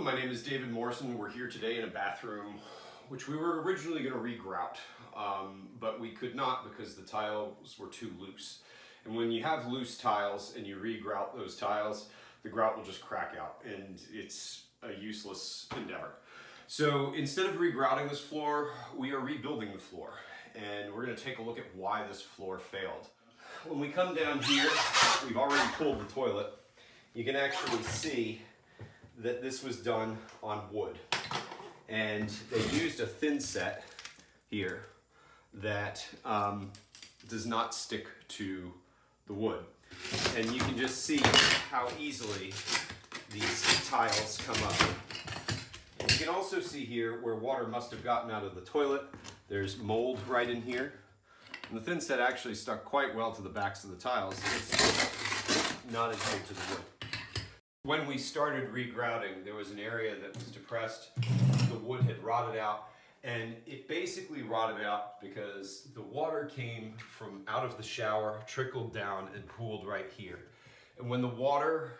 Hello, my name is David Morrison. We're here today in a bathroom which we were originally going to regrout, but we could not because the tiles were too loose. And when you have loose tiles and you regrout those tiles, the grout will just crack out and it's a useless endeavor. So instead of regrouting this floor, we are rebuilding the floor, and we're going to take a look at why this floor failed. When we come down here, we've already pulled the toilet. You can actually see that this was done on wood, and they used a thin set here that does not stick to the wood, and you can just see how easily these tiles come up. And you can also see here where water must have gotten out of the toilet. There's mold right in here, and the thin set actually stuck quite well to the backs of the tiles. It's not adhered to the wood. When we started regrouting, there was an area that was depressed. The wood had rotted out, and it basically rotted out because the water came from out of the shower, trickled down, and pooled right here. And when the water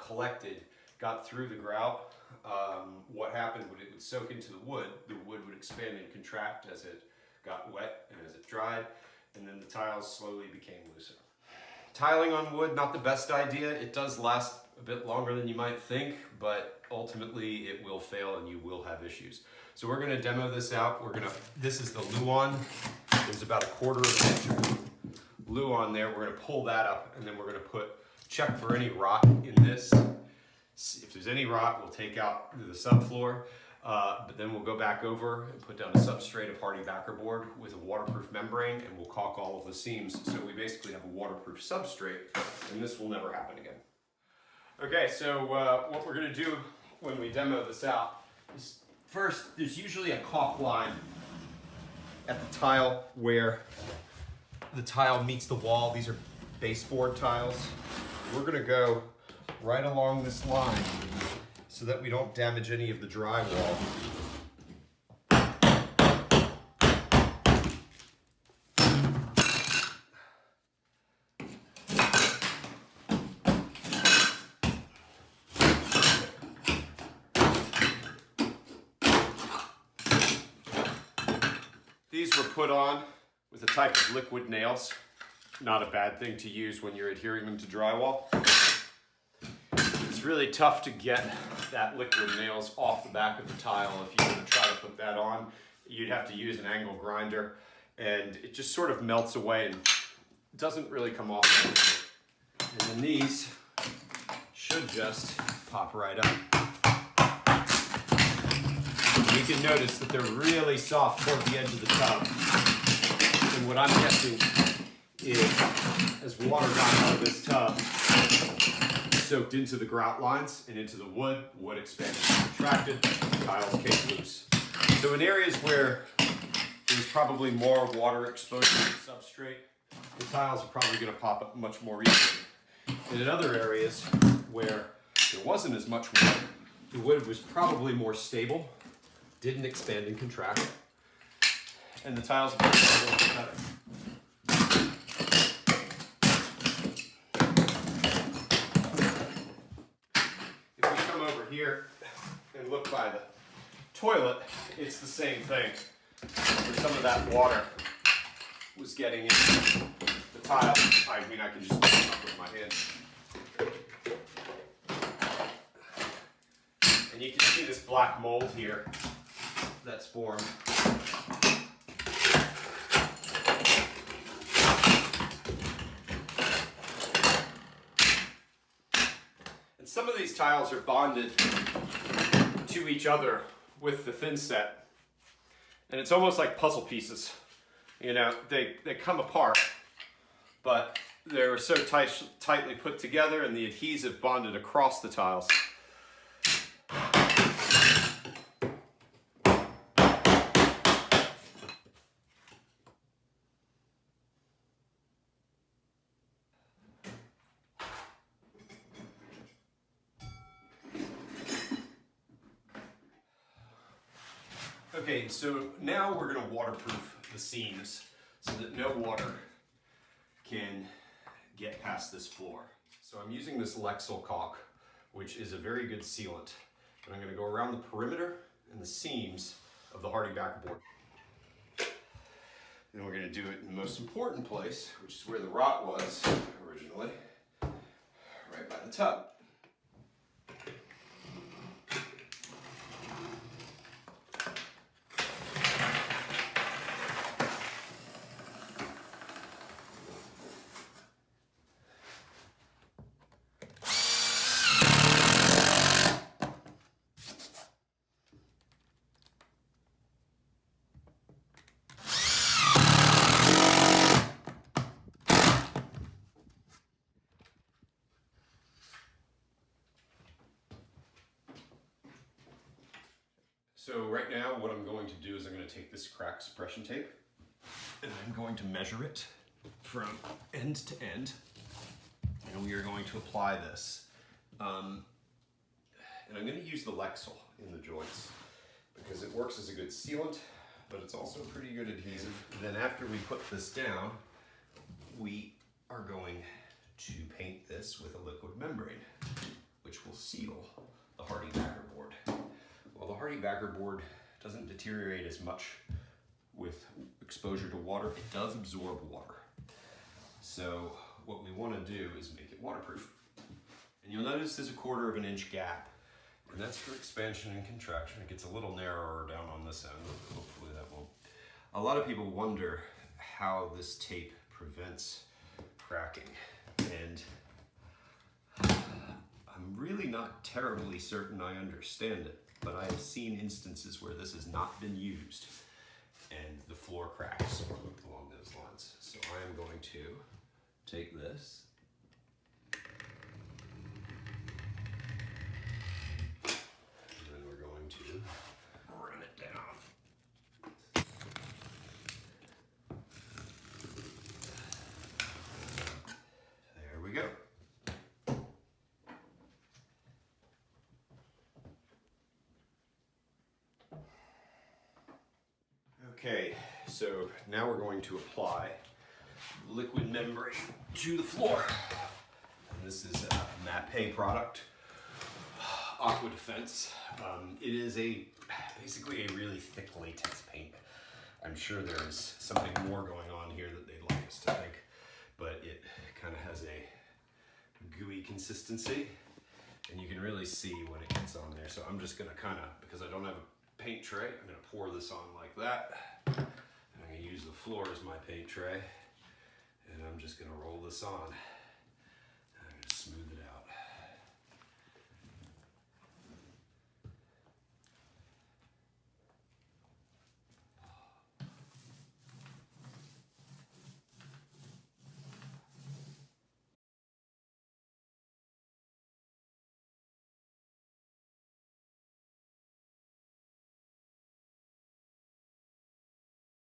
collected, got through the grout, what happened was it would soak into the wood would expand and contract as it got wet and as it dried, and then the tiles slowly became looser. Tiling on wood, not the best idea. It does last a bit longer than you might think, but ultimately it will fail and you will have issues. So we're gonna demo this out. This is the Luan. There's about 1/4 of an inch Luan there. We're gonna pull that up, and then we're gonna check for any rot in this. If there's any rot, we'll take out the subfloor, but then we'll go back over and put down a substrate of Hardie Backer Board with a waterproof membrane, and we'll caulk all of the seams. So we basically have a waterproof substrate, and this will never happen again. Okay, so what we're gonna do when we demo this out is first, there's usually a caulk line at the tile where the tile meets the wall. These are baseboard tiles. We're gonna go right along this line so that we don't damage any of the drywall. These were put on with a type of liquid nails. Not a bad thing to use when you're adhering them to drywall. It's really tough to get that liquid nails off the back of the tile. If you were to try to put that on, you'd have to use an angle grinder, and it just sort of melts away and doesn't really come off. And then these should just pop right up. You can notice that they're really soft toward the edge of the tub. And what I'm guessing is, as water got out of this tub, soaked into the grout lines and into the wood expanded and contracted, tiles came loose. So in areas where there's probably more water exposure to the substrate, the tiles are probably going to pop up much more easily. And in other areas where there wasn't as much water, the wood was probably more stable, didn't expand and contract, and the tiles are a little bit better. If we come over here and look by the toilet, it's the same thing. Where some of that water was getting into the tile. I mean, I can just pick it up with my hand. And you can see this black mold here that's formed. And some of these tiles are bonded to each other with the thin set. And it's almost like puzzle pieces. You know, they come apart, but they're so tightly put together, and the adhesive bonded across the tiles. Okay, so now we're going to waterproof the seams so that no water can get past this floor. So I'm using this Lexel caulk, which is a very good sealant, And I'm going to go around the perimeter and the seams of the Hardie Backer Board. Then we're going to do it in the most important place, which is where the rot was originally, right by the tub. So right now what I'm going to do is I'm going to take this crack suppression tape and I'm going to measure it from end to end, and we are going to apply this. And I'm going to use the Lexol in the joints because it works as a good sealant, but it's also a pretty good adhesive. Then after we put this down, we are going to paint this with a liquid membrane, which will seal the Hardie Backer Board. Well, the Hardie Backer Board doesn't deteriorate as much with exposure to water. It does absorb water. So what we want to do is make it waterproof. And you'll notice there's a 1/4 inch gap, and that's for expansion and contraction. It gets a little narrower down on this end. Hopefully that won't. A lot of people wonder how this tape prevents cracking, and I'm really not terribly certain I understand it. But I have seen instances where this has not been used and the floor cracks along those lines. So I am going to take this and then we're going to run it down. There we go. Okay, so now we're going to apply liquid membrane to the floor. And this is a Mapei product, Aqua Defense. It is basically a really thick latex paint. I'm sure there's something more going on here that they'd like us to think, but it kind of has a gooey consistency, and you can really see when it gets on there. So I'm just gonna because I don't have a paint tray, I'm gonna pour this on like that. And I'm gonna use the floor as my paint tray, and I'm just gonna roll this on.